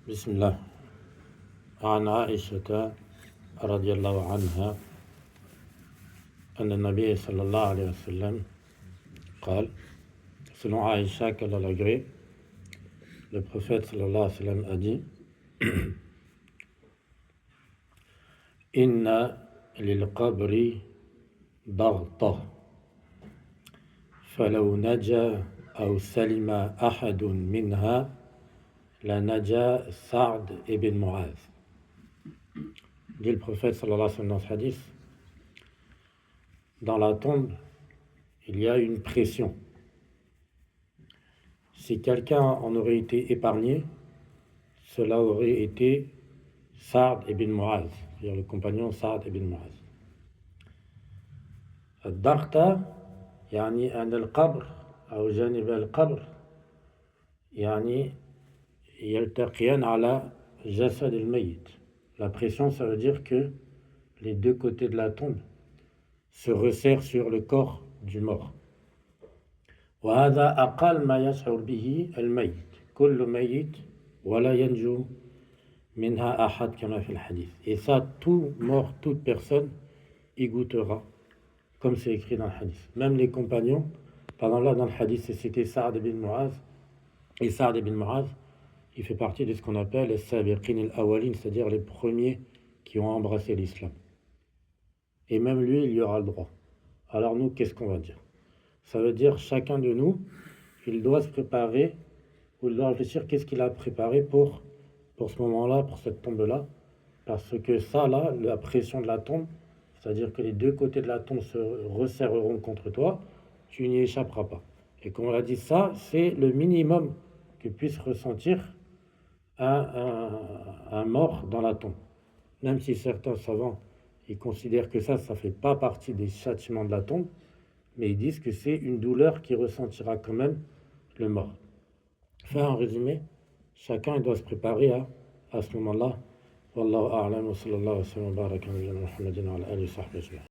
بسم الله. عن عائشة رضي الله عنها أن النبي صلى الله عليه وسلم قال, selon Aïcha, qu'Allah l'agrée, le prophète sallallahu alayhi wa sallam a dit Inna lil qabri baghta falaw naja aw salima ahadun minha la naja Sa'd ibn Mu'az. Dit le prophète sallallahu alayhi wa sallam dans ce hadith, dans la tombe, il y a une pression. Si quelqu'un en aurait été épargné, cela aurait été Sa'd ibn Mu'az, c'est-à-dire le compagnon Sa'd ibn Mu'az. الضغطة يعني أن القبر أو جانب القبر يعني يلتقيان على جسد الميت. La pression, ça veut dire que les deux côtés de la tombe se resserrent sur le corps du mort. وهذا أقل ما يشعر به الميت كل ميت ولا ينجو منها أحد كما في الحديث. Et ça, tout mort, toute personne y goûtera, comme c'est écrit dans le hadith. Même les compagnons, par exemple là dans le hadith c'est cité Sa'd ibn Mu'az, et Sa'd ibn Mu'az, il fait partie de ce qu'on appelle les sabiqin al-awwalin, c'est-à-dire les premiers qui ont embrassé l'islam. Et même lui, il y aura le droit. Alors nous, qu'est-ce qu'on va dire? Ça veut dire chacun de nous, il doit se préparer, ou il doit réfléchir qu'est-ce qu'il a préparé pour ce moment-là, pour cette tombe-là. Parce que ça, là, la pression de la tombe, c'est-à-dire que les deux côtés de la tombe se resserreront contre toi, tu n'y échapperas pas. Et comme on l'a dit, ça, c'est le minimum que puisse ressentir un mort dans la tombe. Même si certains savants, ils considèrent que ça ne fait pas partie des châtiments de la tombe, mais ils disent que c'est une douleur qui ressentira quand même le mort. Enfin, en résumé, chacun doit se préparer à ce moment-là. Wallahu a'lam wa sallallahu wa sallam wa baraka ala Muhammadin wa ala alihi wa sahbihi.